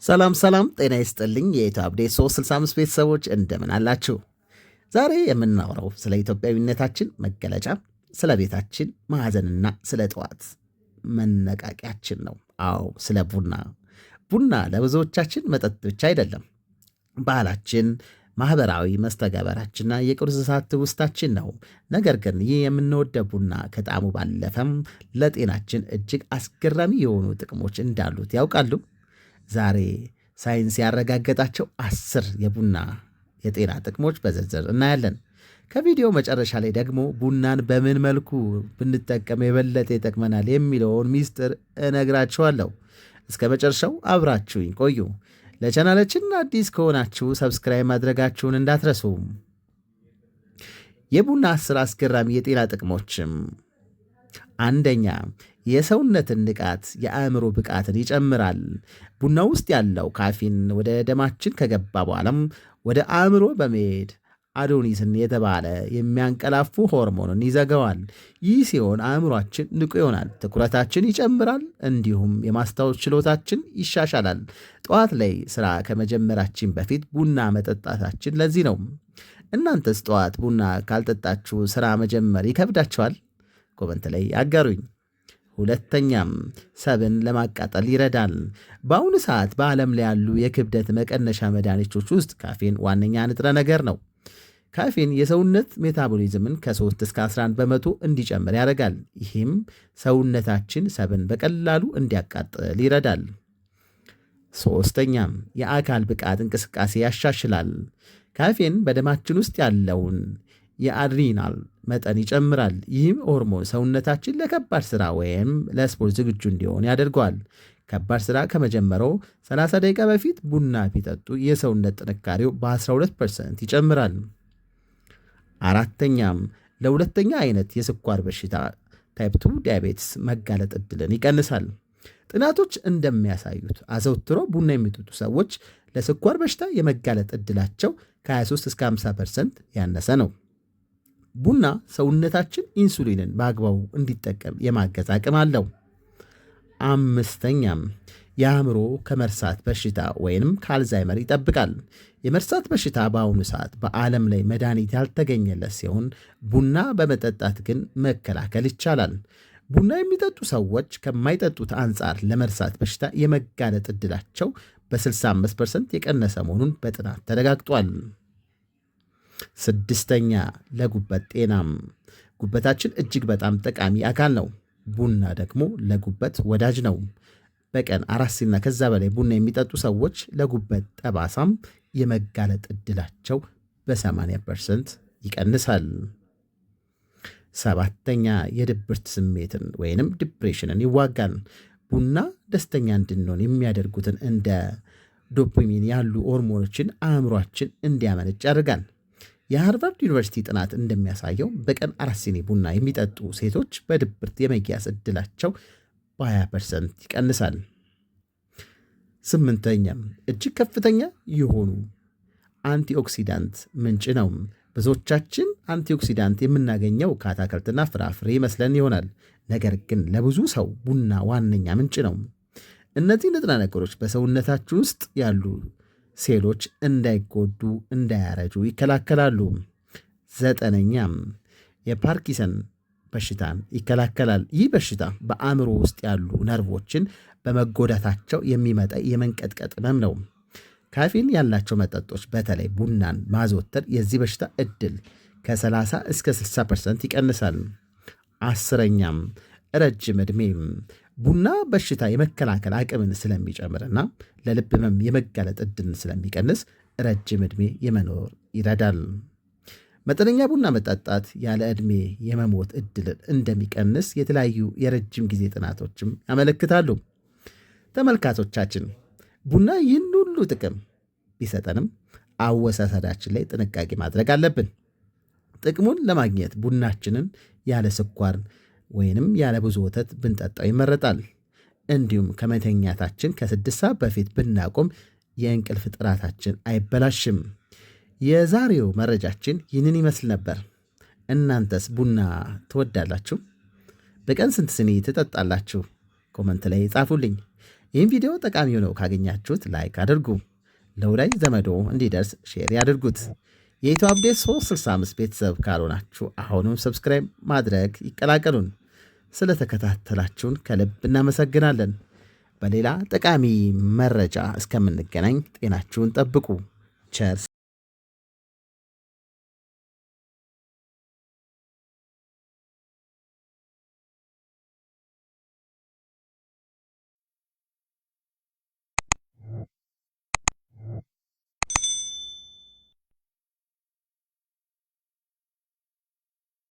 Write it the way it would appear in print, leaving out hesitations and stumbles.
ሰላም ሰላም፣ ጤና ይስጥልኝ የኢትዮ አፕዴት 365 ቤተሰቦች እንደምን አላችሁ? ዛሬ የምናወራው ስለ ኢትዮጵያዊነታችን መገለጫ፣ ስለ ቤታችን ማዕዘንና ስለ ጠዋት መነቃቂያችን ነው። አዎ ስለ ቡና። ቡና ለብዙዎቻችን መጠጥ ብቻ አይደለም፣ ባህላችን፣ ማኅበራዊ መስተጋበራችንና የቁርስ ሰዓት ትውስታችን ነው። ነገር ግን ይህ የምንወደው ቡና ከጣዕሙ ባለፈም ለጤናችን እጅግ አስገራሚ የሆኑ ጥቅሞች እንዳሉት ያውቃሉ? ዛሬ ሳይንስ ያረጋገጣቸው 10 የቡና የጤና ጥቅሞች በዝርዝር እናያለን። ከቪዲዮ መጨረሻ ላይ ደግሞ ቡናን በምን መልኩ ብንጠቀም የበለጠ ይጠቅመናል የሚለውን ሚስጥር እነግራችኋለሁ። እስከ መጨረሻው አብራችሁኝ ቆዩ። ለቻናላችን አዲስ ከሆናችሁ ሰብስክራይብ ማድረጋችሁን እንዳትረሱ። የቡና 10 አስገራሚ የጤና ጥቅሞችም፣ አንደኛ የሰውነትን ንቃት፣ የአእምሮ ብቃትን ይጨምራል። ቡና ውስጥ ያለው ካፊን ወደ ደማችን ከገባ በኋላም ወደ አእምሮ በመሄድ አዶኒስን የተባለ የሚያንቀላፉ ሆርሞንን ይዘገዋል። ይህ ሲሆን አእምሯችን ንቁ ይሆናል፣ ትኩረታችን ይጨምራል፣ እንዲሁም የማስታወስ ችሎታችን ይሻሻላል። ጠዋት ላይ ሥራ ከመጀመራችን በፊት ቡና መጠጣታችን ለዚህ ነው። እናንተስ ጠዋት ቡና ካልጠጣችሁ ሥራ መጀመር ይከብዳችኋል? ኮመንት ላይ አጋሩኝ። ሁለተኛም ሰብን ለማቃጠል ይረዳል። በአሁኑ ሰዓት በዓለም ላይ ያሉ የክብደት መቀነሻ መድኃኒቶች ውስጥ ካፌን ዋነኛ ንጥረ ነገር ነው። ካፌን የሰውነት ሜታቦሊዝምን ከ3 እስከ 11 በመቶ እንዲጨምር ያደርጋል። ይህም ሰውነታችን ሰብን በቀላሉ እንዲያቃጥል ይረዳል። ሶስተኛም የአካል ብቃት እንቅስቃሴ ያሻሽላል። ካፌን በደማችን ውስጥ ያለውን የአድሪናል መጠን ይጨምራል። ይህም ሆርሞን ሰውነታችን ለከባድ ሥራ ወይም ለስፖርት ዝግጁ እንዲሆን ያደርገዋል። ከባድ ሥራ ከመጀመረው 30 ደቂቃ በፊት ቡና ቢጠጡ የሰውነት ጥንካሬው በ12% ይጨምራል። አራተኛም ለሁለተኛ አይነት የስኳር በሽታ ታይፕ 2 ዲያቤትስ መጋለጥ ዕድልን ይቀንሳል። ጥናቶች እንደሚያሳዩት አዘውትሮ ቡና የሚጠጡ ሰዎች ለስኳር በሽታ የመጋለጥ ዕድላቸው ከ23 እስከ 50% ያነሰ ነው። ቡና ሰውነታችን ኢንሱሊንን በአግባቡ እንዲጠቀም የማገዝ አቅም አለው። አምስተኛም የአእምሮ ከመርሳት በሽታ ወይንም ከአልዛይመር ይጠብቃል። የመርሳት በሽታ በአሁኑ ሰዓት በዓለም ላይ መድኃኒት ያልተገኘለት ሲሆን ቡና በመጠጣት ግን መከላከል ይቻላል። ቡና የሚጠጡ ሰዎች ከማይጠጡት አንጻር ለመርሳት በሽታ የመጋለጥ ዕድላቸው በ65% የቀነሰ መሆኑን በጥናት ተረጋግጧል። ስድስተኛ ለጉበት ጤናም፣ ጉበታችን እጅግ በጣም ጠቃሚ አካል ነው። ቡና ደግሞ ለጉበት ወዳጅ ነው። በቀን 4 ሲና ከዛ በላይ ቡና የሚጠጡ ሰዎች ለጉበት ጠባሳም የመጋለጥ ዕድላቸው በ80% ይቀንሳል። ሰባተኛ የድብርት ስሜትን ወይንም ዲፕሬሽንን ይዋጋል። ቡና ደስተኛ እንድንሆን የሚያደርጉትን እንደ ዶፓሚን ያሉ ሆርሞኖችን አእምሯችን እንዲያመነጭ ያደርጋል። የሃርቫርድ ዩኒቨርሲቲ ጥናት እንደሚያሳየው በቀን 4 ሲኒ ቡና የሚጠጡ ሴቶች በድብርት የመያዝ ዕድላቸው በ20% ይቀንሳል። ስምንተኛም እጅግ ከፍተኛ የሆኑ አንቲኦክሲዳንት ምንጭ ነው። ብዙዎቻችን አንቲኦክሲዳንት የምናገኘው ከአትክልትና ፍራፍሬ ይመስለን ይሆናል። ነገር ግን ለብዙ ሰው ቡና ዋነኛ ምንጭ ነው። እነዚህ ንጥረ ነገሮች በሰውነታችን ውስጥ ያሉ ሴሎች እንዳይጎዱ፣ እንዳያረጁ ይከላከላሉ። ዘጠነኛም የፓርኪንሰን በሽታን ይከላከላል። ይህ በሽታ በአእምሮ ውስጥ ያሉ ነርቮችን በመጎዳታቸው የሚመጣ የመንቀጥቀጥ ህመም ነው። ካፌን ያላቸው መጠጦች በተለይ ቡናን ማዘወተር የዚህ በሽታ ዕድል ከ30 እስከ 60% ይቀንሳል። አስረኛም ረጅም ዕድሜ፣ ቡና በሽታ የመከላከል አቅምን ስለሚጨምርና ለልብ ህመም የመጋለጥ ዕድልን ስለሚቀንስ ረጅም ዕድሜ የመኖር ይረዳል። መጠነኛ ቡና መጠጣት ያለ ዕድሜ የመሞት ዕድልን እንደሚቀንስ የተለያዩ የረጅም ጊዜ ጥናቶችም ያመለክታሉ። ተመልካቾቻችን ቡና ይህን ሁሉ ጥቅም ቢሰጠንም አወሳሰዳችን ላይ ጥንቃቄ ማድረግ አለብን። ጥቅሙን ለማግኘት ቡናችንን ያለ ስኳር ወይንም ያለ ብዙ ወተት ብንጠጣው ይመረጣል። እንዲሁም ከመተኛታችን ከ6 ሰዓት በፊት ብናቆም የእንቅልፍ ጥራታችን አይበላሽም። የዛሬው መረጃችን ይህንን ይመስል ነበር። እናንተስ ቡና ትወዳላችሁ? በቀን ስንት ስኒ ትጠጣላችሁ? ኮመንት ላይ ጻፉልኝ። ይህም ቪዲዮ ጠቃሚ ሆነው ካገኛችሁት ላይክ አድርጉ። ለወዳጅ ዘመዶ እንዲደርስ ሼር ያድርጉት። የኢትዮ አፕዴት 365 ቤተሰብ ካልሆናችሁ አሁንም ሰብስክራይብ ማድረግ ይቀላቀሉን። ስለተከታተላችሁን ከልብ እናመሰግናለን። በሌላ ጠቃሚ መረጃ እስከምንገናኝ ጤናችሁን ጠብቁ። ቸር